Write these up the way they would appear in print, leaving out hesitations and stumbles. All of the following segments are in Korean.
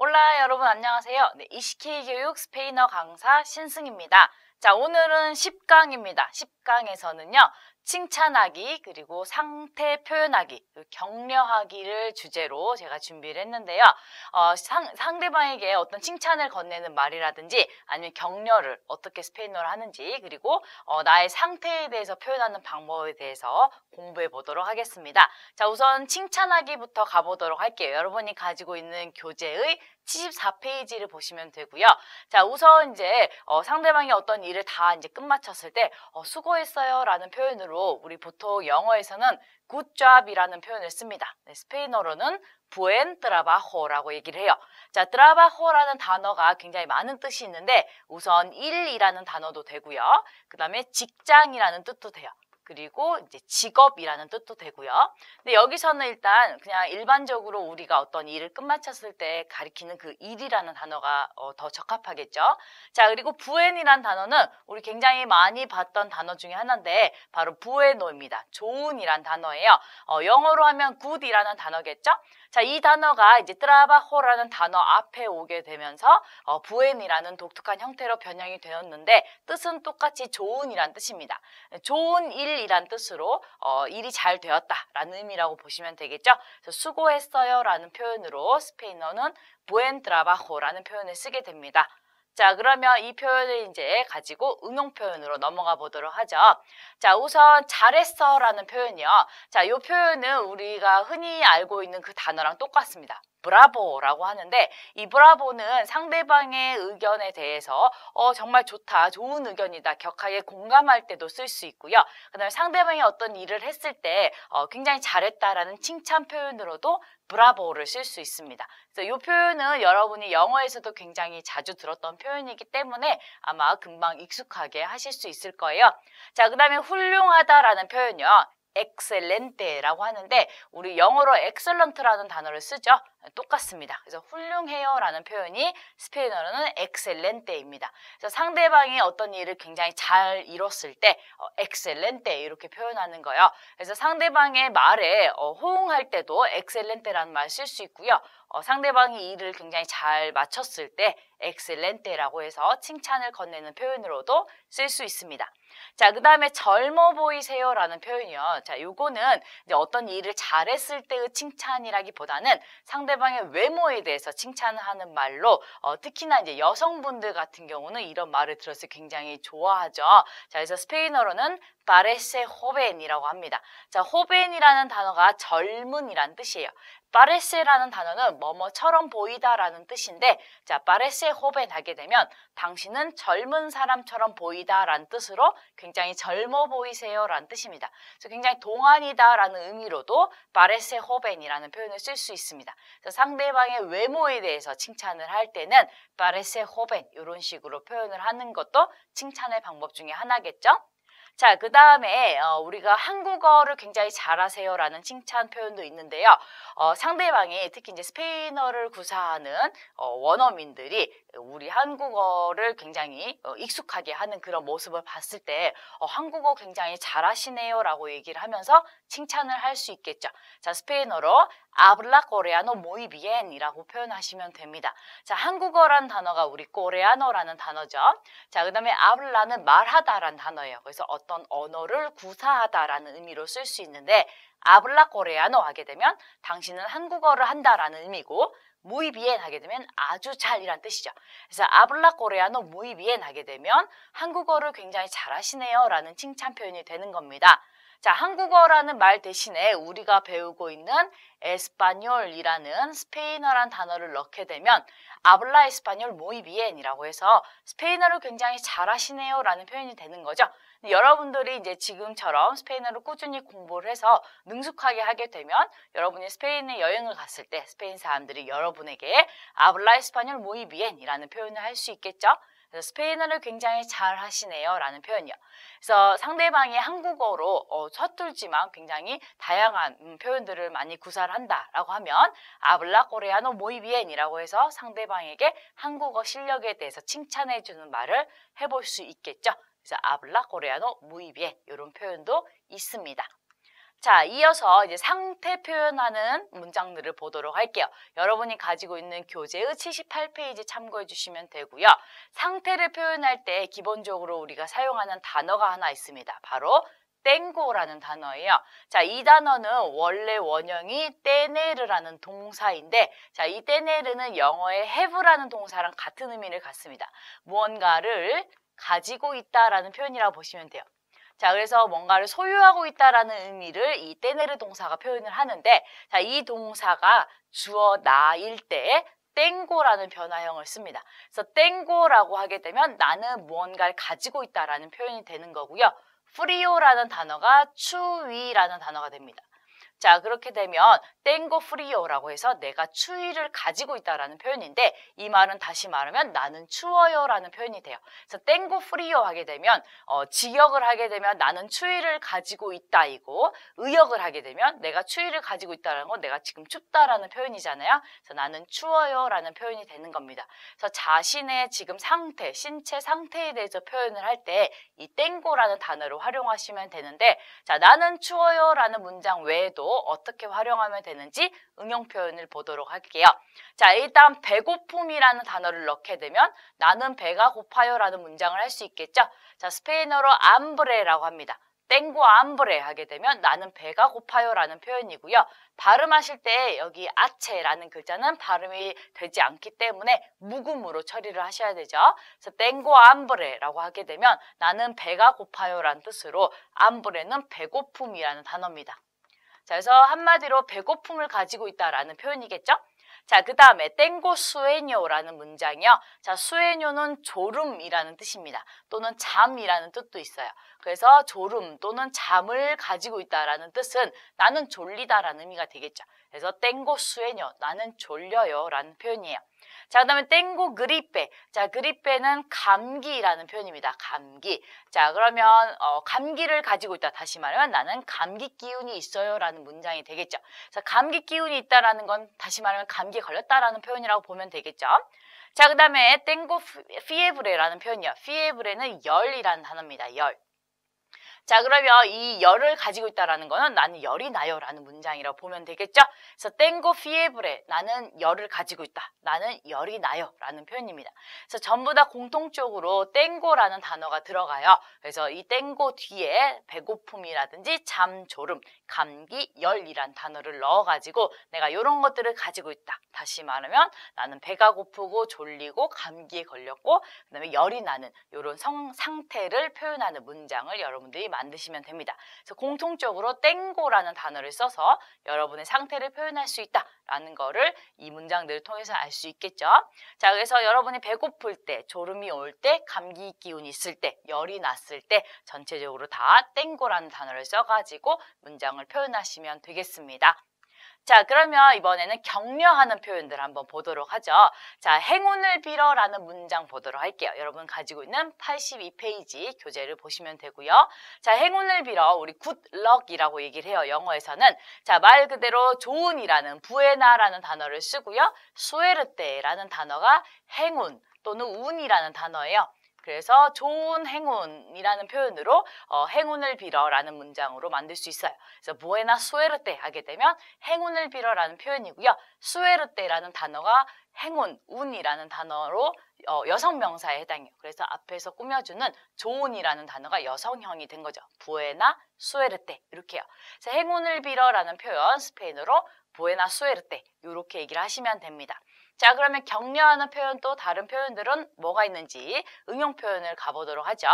올라 여러분 안녕하세요. 네, 이시케이 교육 스페인어 강사 신승입니다. 자, 오늘은 10강입니다. 10강에서는요. 칭찬하기 그리고 상태 표현하기, 격려하기를 주제로 제가 준비를 했는데요. 상대방에게 어떤 칭찬을 건네는 말이라든지 아니면 격려를 어떻게 스페인어로 하는지 그리고 나의 상태에 대해서 표현하는 방법에 대해서 공부해 보도록 하겠습니다. 자, 우선 칭찬하기부터 가보도록 할게요. 여러분이 가지고 있는 교재의 74페이지를 보시면 되고요. 자, 우선 이제 상대방이 어떤 일을 다 이제 끝마쳤을 때 수고했어요 라는 표현으로 우리 보통 영어에서는 good job이라는 표현을 씁니다. 네, 스페인어로는 buen trabajo라고 얘기를 해요. 자, trabajo라는 단어가 굉장히 많은 뜻이 있는데 우선 일이라는 단어도 되고요. 그 다음에 직장이라는 뜻도 돼요. 그리고 이제 직업이라는 뜻도 되고요. 근데 여기서는 일단 그냥 일반적으로 우리가 어떤 일을 끝마쳤을 때 가리키는 그 일이라는 단어가 더 적합하겠죠. 자, 그리고 부엔이라는 단어는 우리 굉장히 많이 봤던 단어 중에 하나인데 바로 부에노입니다. 좋은이란 단어예요. 영어로 하면 good이라는 단어겠죠. 자, 이 단어가 이제 trabajo라는 단어 앞에 오게 되면서 부엔이라는 독특한 형태로 변형이 되었는데 뜻은 똑같이 좋은이란 뜻입니다. 좋은 일이란 뜻으로 일이 잘 되었다라는 의미라고 보시면 되겠죠. 그래서 수고했어요 라는 표현으로 스페인어는 buen trabajo라는 표현을 쓰게 됩니다. 자, 그러면 이 표현을 이제 가지고 응용 표현으로 넘어가 보도록 하죠. 자, 우선 잘했어 라는 표현이요. 자, 이 표현은 우리가 흔히 알고 있는 그 단어랑 똑같습니다. 브라보라고 하는데 이 브라보는 상대방의 의견에 대해서 정말 좋다, 좋은 의견이다, 격하게 공감할 때도 쓸 수 있고요. 그 다음에 상대방이 어떤 일을 했을 때 굉장히 잘했다라는 칭찬 표현으로도 브라보를 쓸 수 있습니다. 그래서 이 표현은 여러분이 영어에서도 굉장히 자주 들었던 표현이기 때문에 아마 금방 익숙하게 하실 수 있을 거예요. 자, 그 다음에 훌륭하다라는 표현이요. excellente라고 하는데 우리 영어로 excellent라는 단어를 쓰죠. 똑같습니다. 그래서 훌륭해요라는 표현이 스페인어로는 excelente입니다. 그래서 상대방이 어떤 일을 굉장히 잘 이뤘을 때 excelente 이렇게 표현하는 거예요. 그래서 상대방의 말에 호응할 때도 excellente라는 말 쓸 수 있고요. 상대방이 일을 굉장히 잘 마쳤을 때 excelente라고 해서 칭찬을 건네는 표현으로도 쓸 수 있습니다. 자, 그 다음에 젊어 보이세요라는 표현이요. 자, 요거는 이제 어떤 일을 잘했을 때의 칭찬이라기보다는 상대방의 외모에 대해서 칭찬을 하는 말로 특히나 이제 여성분들 같은 경우는 이런 말을 들었을 때 굉장히 좋아하죠. 자, 그래서 스페인어로는 parece joven이라고 합니다. 자, joven이라는 단어가 젊은이란 뜻이에요. parece라는 단어는 뭐뭐처럼 보이다라는 뜻인데 자, parece joven 하게 되면 당신은 젊은 사람처럼 보이다라는 뜻으로 굉장히 젊어 보이세요라는 뜻입니다. 그래서 굉장히 동안이다라는 의미로도 parece joven이라는 표현을 쓸 수 있습니다. 그래서 상대방의 외모에 대해서 칭찬을 할 때는 parece joven 이런 식으로 표현을 하는 것도 칭찬의 방법 중에 하나겠죠. 자, 그 다음에 우리가 한국어를 굉장히 잘하세요라는 칭찬 표현도 있는데요. 상대방이 특히 이제 스페인어를 구사하는 원어민들이 우리 한국어를 굉장히 익숙하게 하는 그런 모습을 봤을 때 한국어 굉장히 잘하시네요라고 얘기를 하면서 칭찬을 할 수 있겠죠. 자, 스페인어로 habla coreano muy bien이라고 표현하시면 됩니다. 자, 한국어란 단어가 우리 코레아노라는 단어죠. 자, 그 다음에 habla는 말하다라는 단어예요. 그래서 어떤 언어를 구사하다라는 의미로 쓸 수 있는데 habla coreano 하게 되면 당신은 한국어를 한다라는 의미고 muy bien 하게 되면 아주 잘이란 뜻이죠. 그래서 habla coreano muy bien 하게 되면 한국어를 굉장히 잘하시네요 라는 칭찬 표현이 되는 겁니다. 자, 한국어라는 말 대신에 우리가 배우고 있는 에스파뇰이라는 스페인어란 단어를 넣게 되면 habla español muy bien이라고 해서 스페인어를 굉장히 잘하시네요 라는 표현이 되는 거죠. 여러분들이 이제 지금처럼 스페인어를 꾸준히 공부를 해서 능숙하게 하게 되면 여러분이 스페인에 여행을 갔을 때 스페인 사람들이 여러분에게 habla español muy bien이라는 표현을 할 수 있겠죠. 그래서 스페인어를 굉장히 잘 하시네요 라는 표현이요. 그래서 상대방이 한국어로 서툴지만 굉장히 다양한 표현들을 많이 구사를 한다라고 하면 habla coreano muy bien이라고 해서 상대방에게 한국어 실력에 대해서 칭찬해 주는 말을 해볼 수 있겠죠. 그래서 habla coreano muy bien 이런 표현도 있습니다. 자, 이어서 이제 상태 표현하는 문장들을 보도록 할게요. 여러분이 가지고 있는 교재의 78페이지 참고해 주시면 되고요. 상태를 표현할 때 기본적으로 우리가 사용하는 단어가 하나 있습니다. 바로 땡고라는 단어예요. 자, 이 단어는 원래 원형이 떼내르라는 동사인데, 자, 이 떼내르는 영어의 have라는 동사랑 같은 의미를 갖습니다. 무언가를 가지고 있다라는 표현이라고 보시면 돼요. 자, 그래서 뭔가를 소유하고 있다라는 의미를 이 떼내르 동사가 표현을 하는데, 자, 이 동사가 주어 나일 때 땡고라는 변화형을 씁니다. 그래서 땡고라고 하게 되면 나는 무언가를 가지고 있다라는 표현이 되는 거고요. 프리오라는 단어가 추위라는 단어가 됩니다. 자, 그렇게 되면 땡고 프리오라고 해서 내가 추위를 가지고 있다라는 표현인데, 이 말은 다시 말하면 나는 추워요라는 표현이 돼요. 그래서 땡고 프리오 하게 되면 직역을 하게 되면 나는 추위를 가지고 있다이고, 의역을 하게 되면 내가 추위를 가지고 있다는 건 내가 지금 춥다라는 표현이잖아요. 그래서 나는 추워요라는 표현이 되는 겁니다. 그래서 자신의 지금 상태, 신체 상태에 대해서 표현을 할 때 이 땡고라는 단어를 활용하시면 되는데, 자, 나는 추워요라는 문장 외에도 어떻게 활용하면 되는지 응용 표현을 보도록 할게요. 자, 일단 배고픔이라는 단어를 넣게 되면 나는 배가 고파요라는 문장을 할 수 있겠죠. 자, 스페인어로 암브레라고 합니다. 땡고 암브레 하게 되면 나는 배가 고파요라는 표현이고요. 발음하실 때 여기 아체라는 글자는 발음이 되지 않기 때문에 묵음으로 처리를 하셔야 되죠. 그래서 땡고 암브레라고 하게 되면 나는 배가 고파요라는 뜻으로 암브레는 배고픔이라는 단어입니다. 자, 그래서 한마디로 배고픔을 가지고 있다라는 표현이겠죠? 자, 그 다음에 땡고 수에뇨라는 문장이요. 자, 수에뇨는 졸음이라는 뜻입니다. 또는 잠이라는 뜻도 있어요. 그래서 졸음 또는 잠을 가지고 있다라는 뜻은 나는 졸리다라는 의미가 되겠죠. 그래서 땡고 수에뇨, 나는 졸려요 라는 표현이에요. 자, 그 다음에 땡고 그리페. 자, 그리페는 감기라는 표현입니다. 감기. 자, 그러면 감기를 가지고 있다. 다시 말하면 나는 감기 기운이 있어요 라는 문장이 되겠죠. 그래서 감기 기운이 있다라는 건 다시 말하면 감기에 걸렸다라는 표현이라고 보면 되겠죠. 자, 그 다음에 땡고 피에브레라는 표현이요. 피에브레는 열이라는 단어입니다. 열. 자, 그러면 이 열을 가지고 있다라는 거는 나는 열이 나요 라는 문장이라고 보면 되겠죠? 그래서 땡고 피에브레, 나는 열을 가지고 있다. 나는 열이 나요 라는 표현입니다. 그래서 전부 다 공통적으로 땡고라는 단어가 들어가요. 그래서 이 땡고 뒤에 배고픔이라든지 잠, 졸음, 감기, 열이란 단어를 넣어가지고 내가 이런 것들을 가지고 있다. 다시 말하면 나는 배가 고프고 졸리고 감기에 걸렸고 그 다음에 열이 나는 이런 상태를 표현하는 문장을 여러분들이 만드시면 됩니다. 그래서 공통적으로 땡고라는 단어를 써서 여러분의 상태를 표현할 수 있다라는 거를 이 문장들을 통해서 알 수 있겠죠. 자, 그래서 여러분이 배고플 때, 졸음이 올 때, 감기 기운이 있을 때, 열이 났을 때 전체적으로 다 땡고라는 단어를 써가지고 문장을 표현하시면 되겠습니다. 자, 그러면 이번에는 격려하는 표현들 한번 보도록 하죠. 자, 행운을 빌어라는 문장 보도록 할게요. 여러분 가지고 있는 82페이지 교재를 보시면 되고요. 자, 행운을 빌어, 우리 good luck이라고 얘기를 해요. 영어에서는. 자, 말 그대로 좋은이라는 부에나라는 단어를 쓰고요. 수에르테라는 단어가 행운 또는 운이라는 단어예요. 그래서 좋은 행운이라는 표현으로 행운을 빌어라는 문장으로 만들 수 있어요. 그래서 부에나 수에르테 하게 되면 행운을 빌어라는 표현이고요. 수에르테라는 단어가 행운, 운이라는 단어로 여성 명사에 해당해요. 그래서 앞에서 꾸며주는 좋은이라는 단어가 여성형이 된 거죠. 부에나 수에르테 이렇게요. 그래서 행운을 빌어라는 표현 스페인어로 부에나 수에르테 이렇게 얘기를 하시면 됩니다. 자, 그러면 격려하는 표현 또 다른 표현들은 뭐가 있는지 응용 표현을 가보도록 하죠.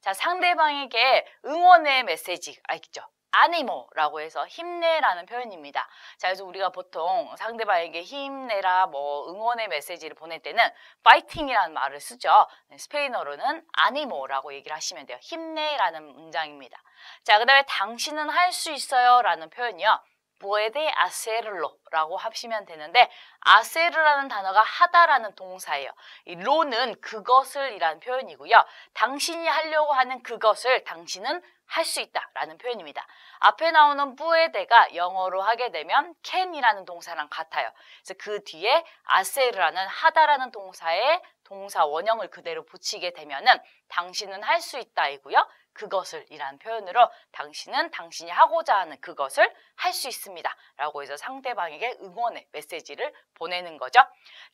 자, 상대방에게 응원의 메시지 알겠죠? 아니모라고 해서 힘내라는 표현입니다. 자, 그래서 우리가 보통 상대방에게 힘내라, 뭐 응원의 메시지를 보낼 때는 파이팅이라는 말을 쓰죠. 스페인어로는 아니모라고 얘기를 하시면 돼요. 힘내라는 문장입니다. 자, 그 다음에 당신은 할 수 있어요 라는 표현이요. puede hacerlo 라고 하시면 되는데 hacer라는 단어가 하다라는 동사예요. 이 lo는 그것을 이라는 표현이고요. 당신이 하려고 하는 그것을 당신은 할 수 있다 라는 표현입니다. 앞에 나오는 puede가 영어로 하게 되면 can이라는 동사랑 같아요. 그래서 그 뒤에 hacer라는 하다라는 동사의 동사 원형을 그대로 붙이게 되면은 당신은 할 수 있다이고요. 그것을 이라는 표현으로 당신은 당신이 하고자 하는 그것을 할 수 있습니다 라고 해서 상대방에게 응원의 메시지를 보내는 거죠.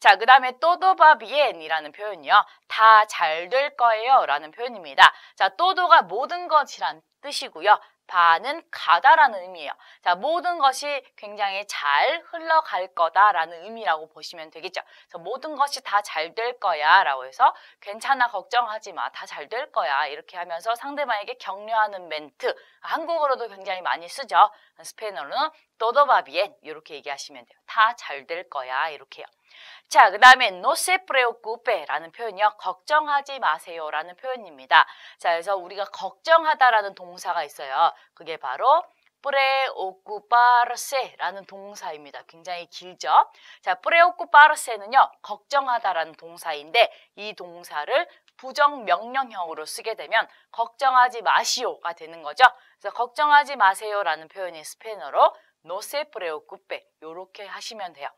자, 그 다음에 todo va bien 이라는 표현이요. 다 잘 될 거예요 라는 표현입니다. 자, todo가 모든 것이란 뜻이고요. 바는 가다라는 의미예요. 자, 모든 것이 굉장히 잘 흘러갈 거다라는 의미라고 보시면 되겠죠. 그래서 모든 것이 다 잘 될 거야 라고 해서 괜찮아, 걱정하지 마, 다 잘 될 거야 이렇게 하면서 상대방에게 격려하는 멘트, 한국어로도 굉장히 많이 쓰죠. 스페인어로는 todo va bien 이렇게 얘기하시면 돼요. 다 잘 될 거야 이렇게요. 자, 그 다음에 no se preocupe 라는 표현이요. 걱정하지 마세요 라는 표현입니다. 자, 그래서 우리가 걱정하다라는 동사가 있어요. 그게 바로 preocuparse 라는 동사입니다. 굉장히 길죠? 자, preocuparse는요, 걱정하다라는 동사인데 이 동사를 부정 명령형으로 쓰게 되면 걱정하지 마시오가 되는 거죠. 그래서 걱정하지 마세요 라는 표현이 스페인어로 no se preocupe 이렇게 하시면 돼요.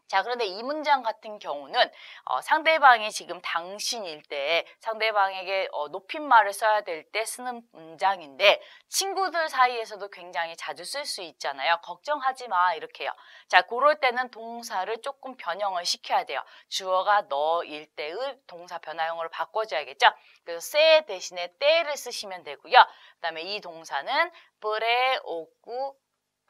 자, 그런데 이 문장 같은 경우는 상대방이 지금 당신일 때 상대방에게 높임말을 써야 될 때 쓰는 문장인데 친구들 사이에서도 굉장히 자주 쓸 수 있잖아요. 걱정하지 마 이렇게요. 자, 그럴 때는 동사를 조금 변형을 시켜야 돼요. 주어가 너일 때의 동사 변화형으로 바꿔줘야겠죠. 그래서 se 대신에 때를 쓰시면 되고요. 그 다음에 이 동사는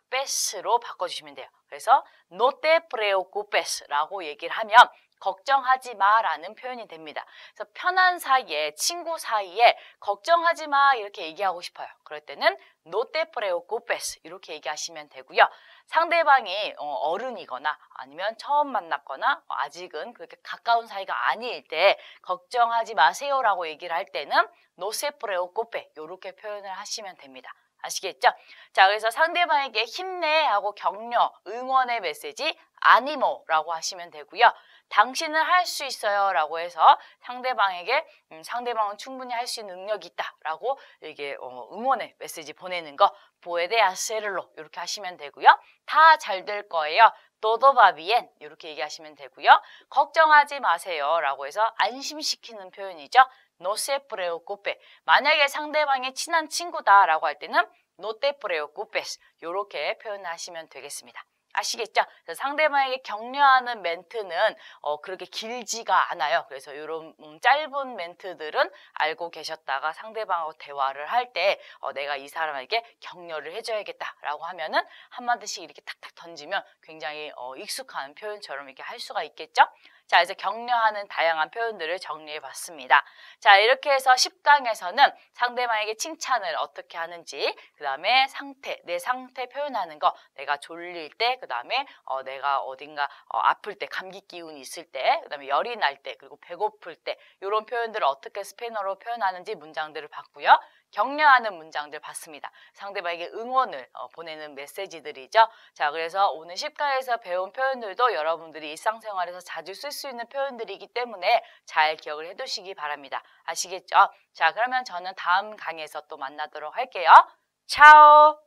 preocupes로 바꿔주시면 돼요. 그래서 no te preocupes 라고 얘기를 하면 걱정하지 마라는 표현이 됩니다. 그래서 편한 사이에, 친구 사이에 걱정하지 마 이렇게 얘기하고 싶어요. 그럴 때는 no te preocupes 이렇게 얘기하시면 되고요. 상대방이 어른이거나 아니면 처음 만났거나 아직은 그렇게 가까운 사이가 아닐 때 걱정하지 마세요라고 얘기를 할 때는 no se preocupe 이렇게 표현을 하시면 됩니다. 아시겠죠? 자, 그래서 상대방에게 힘내 하고 격려, 응원의 메시지 아니모라고 하시면 되고요. 당신은 할 수 있어요 라고 해서 상대방에게 상대방은 충분히 할 수 있는 능력이 있다 라고 이게 응원의 메시지 보내는 거 puede hacerlo 이렇게 하시면 되고요. 다 잘 될 거예요. todo va bien 이렇게 얘기하시면 되고요. 걱정하지 마세요 라고 해서 안심시키는 표현이죠. no se preocupe. 만약에 상대방이 친한 친구다라고 할 때는 no te preocupes 이렇게 표현하시면 되겠습니다. 아시겠죠? 그래서 상대방에게 격려하는 멘트는 그렇게 길지가 않아요. 그래서 이런 짧은 멘트들은 알고 계셨다가 상대방하고 대화를 할 때 내가 이 사람에게 격려를 해줘야겠다라고 하면은 한마디씩 이렇게 탁탁 던지면 굉장히 익숙한 표현처럼 이렇게 할 수가 있겠죠? 자, 그래서 격려하는 다양한 표현들을 정리해 봤습니다. 자, 이렇게 해서 10강에서는 상대방에게 칭찬을 어떻게 하는지, 그 다음에 내 상태 표현하는 거, 내가 졸릴 때, 그 다음에 내가 어딘가 아플 때, 감기 기운이 있을 때, 그 다음에 열이 날 때, 그리고 배고플 때, 이런 표현들을 어떻게 스페인어로 표현하는지 문장들을 봤고요. 격려하는 문장들 봤습니다. 상대방에게 응원을 보내는 메시지들이죠. 자, 그래서 오늘 10강에서 배운 표현들도 여러분들이 일상생활에서 자주 쓸 수 있는 표현들이기 때문에 잘 기억을 해두시기 바랍니다. 아시겠죠? 자, 그러면 저는 다음 강의에서 또 만나도록 할게요. 차오!